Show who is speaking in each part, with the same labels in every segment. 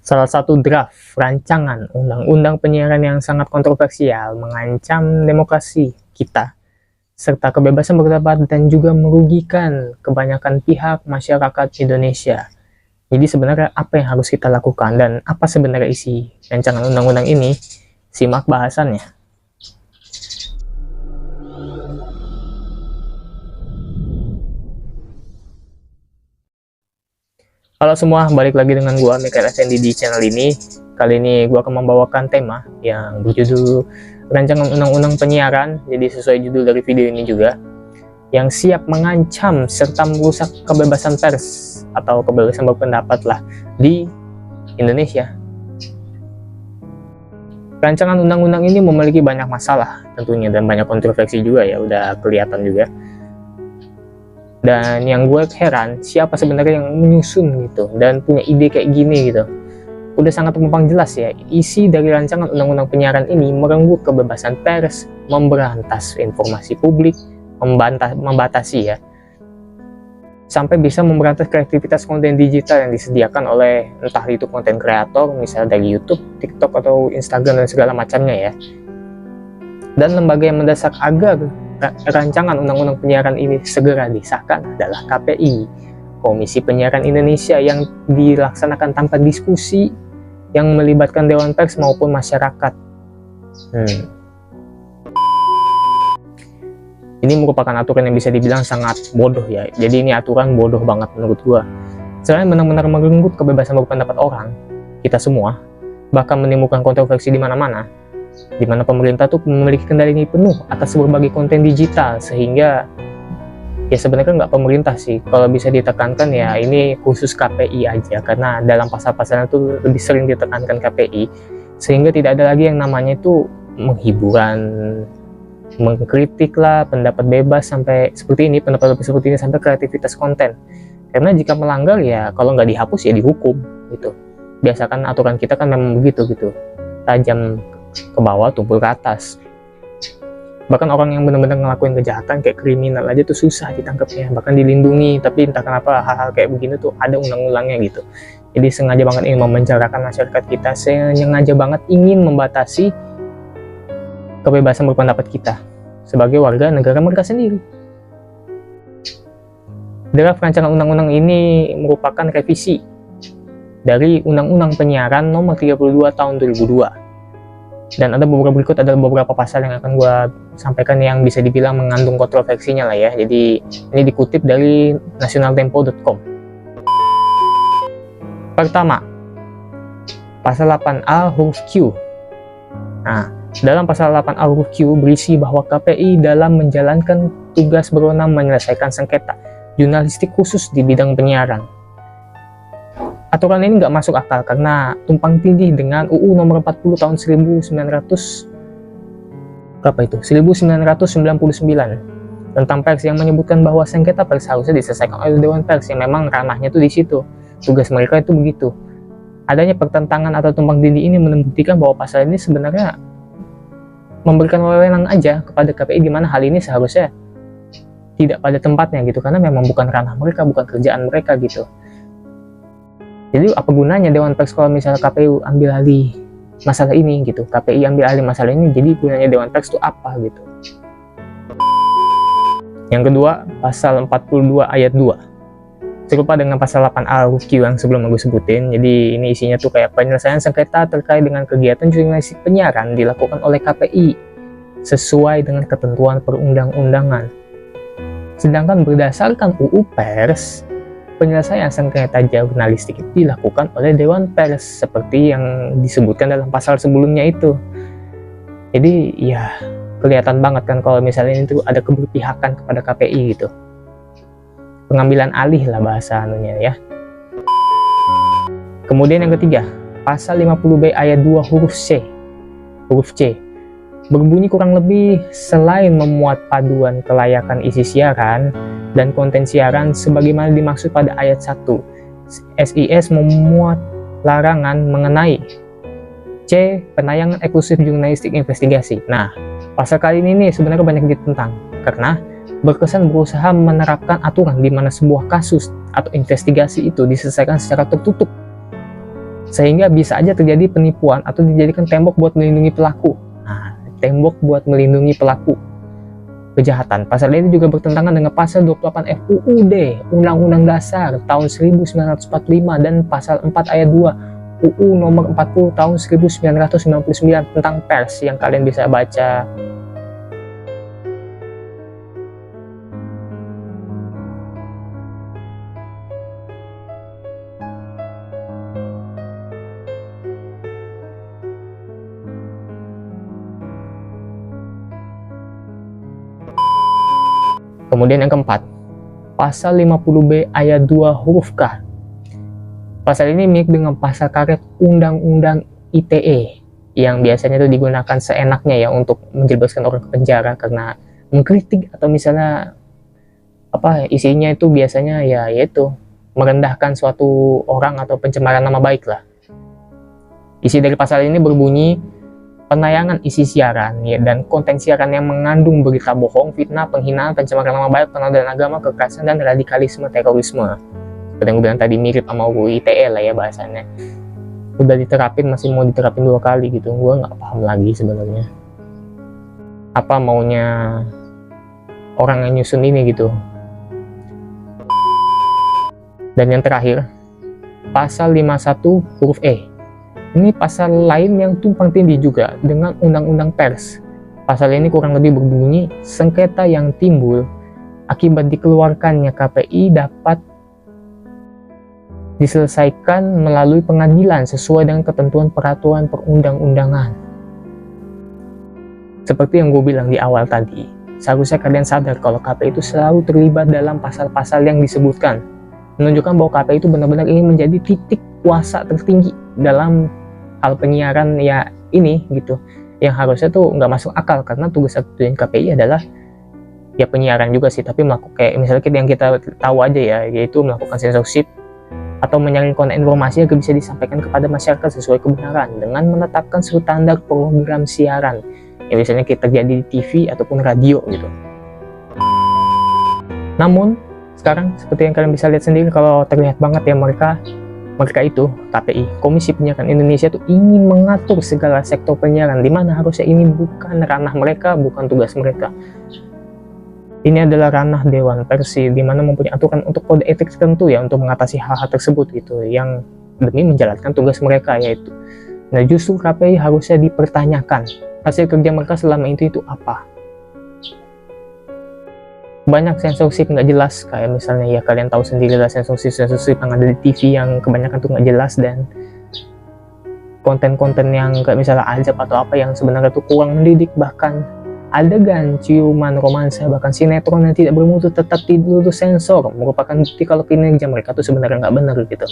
Speaker 1: Salah satu draft rancangan undang-undang penyiaran yang sangat kontroversial mengancam demokrasi kita, serta kebebasan berpendapat dan juga merugikan kebanyakan pihak masyarakat Indonesia. Jadi sebenarnya apa yang harus kita lakukan dan apa sebenarnya isi rancangan undang-undang ini? Simak bahasannya. Halo semua, balik lagi dengan gua Mikael Effendi di channel ini. Kali ini gua akan membawakan tema yang berjudul rancangan undang-undang penyiaran. Jadi sesuai judul dari video ini juga, yang siap mengancam serta merusak kebebasan pers atau kebebasan berpendapat lah di Indonesia. Rancangan undang-undang ini memiliki banyak masalah tentunya dan banyak kontroversi juga ya, udah kelihatan juga. Dan yang gue heran, siapa sebenarnya yang menyusun gitu dan punya ide kayak gini gitu. Udah sangat gampang jelas ya, isi dari rancangan undang-undang penyiaran ini merenggut kebebasan pers, memberantas informasi publik, membatasi ya, sampai bisa memberantas kreativitas konten digital yang disediakan oleh entah itu konten kreator, misalnya dari YouTube, TikTok, atau Instagram dan segala macamnya ya. Dan lembaga yang mendesak agar rancangan undang-undang penyiaran ini segera disahkan adalah KPI, Komisi Penyiaran Indonesia, yang dilaksanakan tanpa diskusi yang melibatkan Dewan Pers maupun masyarakat. Ini merupakan aturan yang bisa dibilang sangat bodoh ya. Jadi ini aturan bodoh banget menurut gua. Selain benar-benar merenggut kebebasan berpendapat orang, kita semua, bahkan menimbulkan kontroversi di mana-mana, di mana pemerintah tuh memiliki kendali penuh atas berbagai konten digital, sehingga ya sebenarnya nggak pemerintah sih, kalau bisa ditekankan ya ini khusus KPI aja, karena dalam pasal-pasalnya tuh lebih sering ditekankan KPI, sehingga tidak ada lagi yang namanya itu menghiburan, mengkritik lah, pendapat bebas sampai seperti ini, pendapat bebas seperti ini sampai kreativitas konten. Karena jika melanggar ya kalau nggak dihapus ya dihukum gitu. Biasakan aturan kita kan memang begitu gitu, tajam ke bawah, tumpul ke atas. Bahkan orang yang benar-benar ngelakuin kejahatan kayak kriminal aja tuh susah ditangkapnya, bahkan dilindungi. Tapi entah kenapa hal-hal kayak begini tuh ada undang-undangnya gitu. Jadi sengaja banget ingin memenjarakan masyarakat kita, sengaja banget ingin membatasi kebebasan berpendapat kita sebagai warga negara mereka sendiri. Draft rancangan undang-undang ini merupakan revisi dari Undang-Undang Penyiaran Nomor 32 Tahun 2002. Dan ada beberapa pasal yang akan gue sampaikan yang bisa dibilang mengandung kontroversinya lah ya. Jadi ini dikutip dari nationaltempo.com. Pertama, pasal 8A huruf Q. Nah, dalam pasal 8A huruf Q berisi bahwa KPI dalam menjalankan tugas berwenang menyelesaikan sengketa jurnalistik khusus di bidang penyiaran. Aturan ini nggak masuk akal karena tumpang tindih dengan UU nomor 40 tahun 1999 tentang pers, yang menyebutkan bahwa sengketa pers harusnya diselesaikan oleh Dewan Pers, yang memang ranahnya tuh di situ. Tugas mereka itu begitu. Adanya pertentangan atau tumpang tindih ini membuktikan bahwa pasal ini sebenarnya memberikan wewenang aja kepada KPI, di mana hal ini seharusnya tidak pada tempatnya gitu, karena memang bukan ranah mereka, bukan kerjaan mereka gitu. Jadi apa gunanya Dewan Pers kalau misalnya KPU ambil alih masalah ini gitu, KPI ambil alih masalah ini, jadi gunanya Dewan Pers itu apa gitu. Yang kedua, pasal 42 ayat 2. Serupa dengan pasal 8A huruf Q yang sebelum aku sebutin. Jadi ini isinya tuh kayak penyelesaian sengketa terkait dengan kegiatan jurnalistik penyiaran dilakukan oleh KPI sesuai dengan ketentuan perundang-undangan. Sedangkan berdasarkan UU Pers, penyelesaian sengketa jurnalistik itu dilakukan oleh Dewan Pers seperti yang disebutkan dalam pasal sebelumnya itu. Jadi ya kelihatan banget kan kalau misalnya itu ada keberpihakan kepada KPI gitu. Pengambilan alih lah bahasa anunya ya. Kemudian yang ketiga, pasal 50B ayat 2 huruf C. Berbunyi kurang lebih, selain memuat paduan kelayakan isi siaran dan konten siaran sebagaimana dimaksud pada ayat 1, SIS memuat larangan mengenai C. Penayangan eksklusif jurnalistik investigasi. Nah, pasal kali ini nih sebenarnya banyak ditentang karena berkesan berusaha menerapkan aturan di mana sebuah kasus atau investigasi itu diselesaikan secara tertutup. sehingga bisa aja terjadi penipuan atau dijadikan tembok buat melindungi pelaku. Nah, tembok buat melindungi pelaku kejahatan. Pasal ini juga bertentangan dengan pasal 28 FUUD, Undang-Undang Dasar tahun 1945, dan pasal 4 ayat 2 UU nomor 40 tahun 1999 tentang pers yang kalian bisa baca. Kemudian yang keempat, pasal 50B ayat 2 huruf K. Pasal ini mirip dengan pasal karet Undang-Undang ITE yang biasanya itu digunakan seenaknya ya untuk menjebloskan orang ke penjara karena mengkritik atau misalnya isinya itu biasanya ya yaitu merendahkan suatu orang atau pencemaran nama baik lah. Isi dari pasal ini berbunyi, penayangan isi siaran ya, dan konten siaran yang mengandung berita bohong, fitnah, penghinaan, pencemaran nama baik, penodaan agama, kekerasan, dan radikalisme, terorisme. Seperti yang gue bilang tadi, mirip sama UU ITE lah ya bahasannya. Udah diterapin, masih mau diterapin 2 kali gitu. Gue nggak paham lagi sebenarnya. Apa maunya orang yang nyusun ini gitu. Dan yang terakhir, pasal 51 huruf E. Ini pasal lain yang tumpang tindih juga dengan Undang-Undang Pers. Pasal ini kurang lebih berbunyi, sengketa yang timbul akibat dikeluarkannya KPI dapat diselesaikan melalui pengadilan sesuai dengan ketentuan peraturan perundang-undangan. Seperti yang gue bilang di awal tadi, seharusnya kalian sadar kalau KPI itu selalu terlibat dalam pasal-pasal yang disebutkan, menunjukkan bahwa KPI itu benar-benar ingin menjadi titik kuasa tertinggi dalam hal penyiaran ya ini gitu, yang harusnya tuh nggak masuk akal karena tugas tujuan KPI adalah ya penyiaran juga sih, tapi melakukan kayak misalnya yang kita tahu aja ya, yaitu melakukan censorship atau menyaring konten informasi agar bisa disampaikan kepada masyarakat sesuai kebenaran dengan menetapkan standar program siaran yang biasanya kita terjadi di TV ataupun radio gitu. Namun sekarang seperti yang kalian bisa lihat sendiri, kalau terlihat banget ya mereka itu KPI, Komisi Penyiaran Indonesia itu ingin mengatur segala sektor penyiaran, di mana harusnya ini bukan ranah mereka, bukan tugas mereka. Ini adalah ranah Dewan Persi, di mana mempunyai aturan untuk kode etik tertentu ya untuk mengatasi hal-hal tersebut gitu, yang demi menjalankan tugas mereka yaitu. Nah, justru KPI harusnya dipertanyakan hasil kerja mereka selama itu apa. Banyak censorship nggak jelas, kayak misalnya ya kalian tahu sendiri lah censorship yang ada di TV yang kebanyakan tuh nggak jelas, dan konten-konten yang kayak misalnya azab atau apa yang sebenarnya tuh kurang mendidik, bahkan adegan ciuman romansa, bahkan sinetron yang tidak bermutu tetap dilulus sensor, merupakan bukti kalau kinerja mereka tuh sebenarnya nggak benar gitu.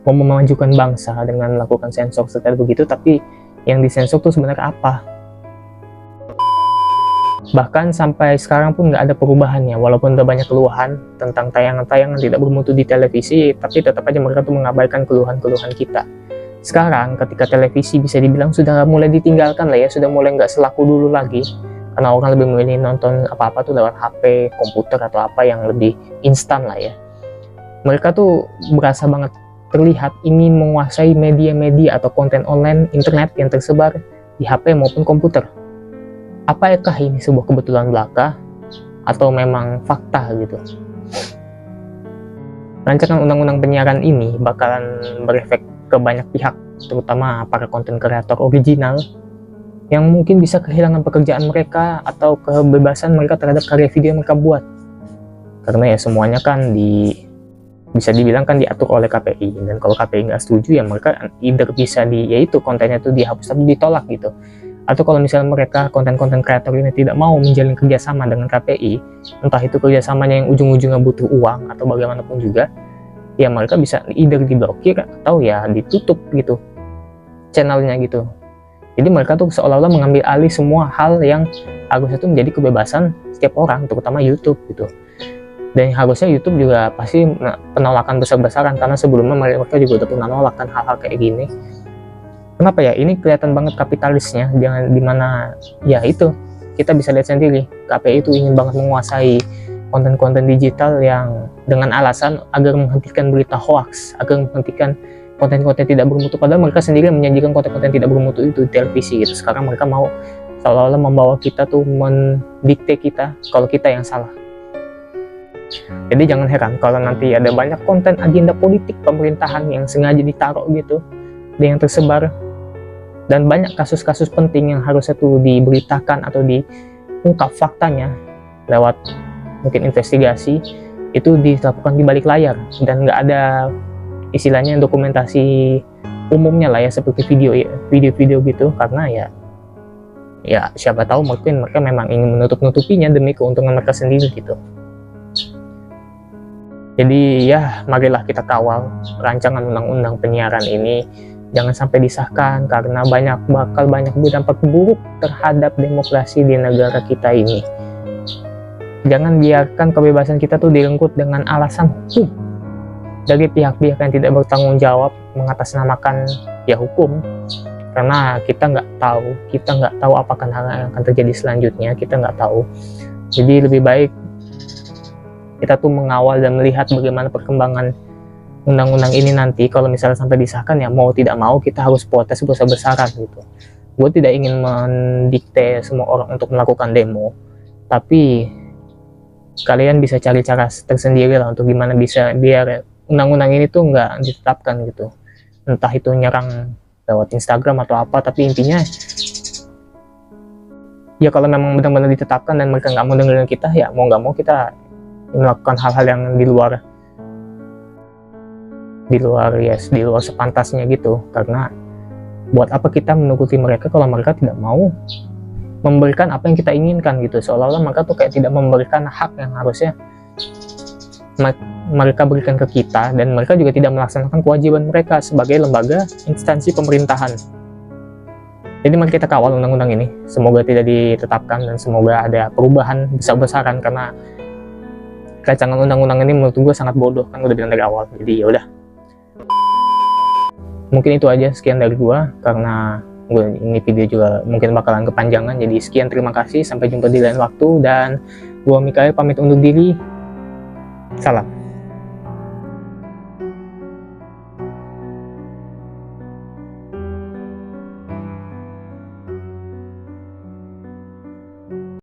Speaker 1: Mau memajukan bangsa dengan melakukan sensor seperti begitu, tapi yang disensor tuh sebenarnya apa? Bahkan sampai sekarang pun nggak ada perubahannya, walaupun udah banyak keluhan tentang tayangan-tayangan tidak bermutu di televisi, tapi tetap aja mereka tuh mengabaikan keluhan-keluhan kita. Sekarang ketika televisi bisa dibilang sudah mulai ditinggalkan lah ya, sudah mulai nggak selaku dulu lagi, karena orang lebih memilih nonton apa-apa tuh lewat HP, komputer atau apa yang lebih instan lah ya. Mereka tuh berasa banget terlihat ingin menguasai media-media atau konten online internet yang tersebar di HP maupun komputer. Apakah ini sebuah kebetulan belaka atau memang fakta gitu? Rancangan undang-undang penyiaran ini bakalan berefek ke banyak pihak, terutama para konten kreator original yang mungkin bisa kehilangan pekerjaan mereka atau kebebasan mereka terhadap karya video yang mereka buat. Karena ya semuanya kan bisa dibilang kan diatur oleh KPI, dan kalau KPI nggak setuju ya mereka either bisa yaitu kontennya itu dihapus atau ditolak gitu. Atau kalau misalnya mereka konten-konten kreator ini tidak mau menjalin kerjasama dengan KPI, entah itu kerjasamanya yang ujung-ujungnya butuh uang atau bagaimanapun juga, ya mereka bisa either diblokir atau ya ditutup gitu channelnya gitu. Jadi mereka tuh seolah-olah mengambil alih semua hal yang harusnya itu menjadi kebebasan setiap orang, terutama YouTube gitu. Dan harusnya YouTube juga pasti penolakan besar-besaran, karena sebelumnya mereka juga udah pernah nolak kan hal-hal kayak gini. Kenapa ya? Ini kelihatan banget kapitalisnya, jangan dimana ya itu kita bisa lihat sendiri KPI itu ingin banget menguasai konten-konten digital yang dengan alasan agar menghentikan berita hoax, agar menghentikan konten-konten tidak bermutu, padahal mereka sendiri yang menyajikan konten-konten tidak bermutu itu di televisi gitu. Sekarang mereka mau seolah-olah membawa kita tuh, mendikte kita kalau kita yang salah. Jadi jangan heran kalau nanti ada banyak konten agenda politik pemerintahan yang sengaja ditaruh gitu, yang tersebar, dan banyak kasus-kasus penting yang harusnya tuh diberitakan atau diungkap faktanya lewat mungkin investigasi, itu dilakukan di balik layar dan nggak ada istilahnya dokumentasi umumnya lah ya, seperti video gitu, karena ya siapa tahu mungkin mereka memang ingin menutup-nutupinya demi keuntungan mereka sendiri gitu. Jadi ya marilah kita kawal rancangan undang-undang penyiaran ini, jangan sampai disahkan karena bakal banyak berdampak buruk terhadap demokrasi di negara kita ini. Jangan biarkan kebebasan kita tuh direnggut dengan alasan hukum dari pihak-pihak yang tidak bertanggung jawab mengatasnamakan ya hukum, karena kita nggak tahu apakah hal yang akan terjadi selanjutnya, kita nggak tahu. Jadi lebih baik kita tuh mengawal dan melihat bagaimana perkembangan undang-undang ini nanti. Kalau misalnya sampai disahkan, ya mau tidak mau kita harus protes besar-besaran gitu. Gue tidak ingin mendikte semua orang untuk melakukan demo, tapi kalian bisa cari cara tersendiri lah untuk gimana bisa biar undang-undang ini tuh nggak ditetapkan gitu. Entah itu nyerang lewat Instagram atau apa, tapi intinya ya kalau memang benar-benar ditetapkan dan mereka nggak mau dengerin kita, ya mau nggak mau kita melakukan hal-hal yang di luar sepantasnya gitu. Karena buat apa kita menuruti mereka kalau mereka tidak mau memberikan apa yang kita inginkan gitu, seolah-olah mereka tuh kayak tidak memberikan hak yang harusnya mereka berikan ke kita, dan mereka juga tidak melaksanakan kewajiban mereka sebagai lembaga instansi pemerintahan. Jadi mari kita kawal undang-undang ini, semoga tidak ditetapkan dan semoga ada perubahan besar-besaran, karena rancangan undang-undang ini menurut gue sangat bodoh, kan udah bilang dari awal. Jadi ya udah, mungkin itu aja, sekian dari gue, karena ini video juga mungkin bakalan kepanjangan. Jadi sekian, terima kasih, sampai jumpa di lain waktu, dan gue Mikael pamit undur diri, salam.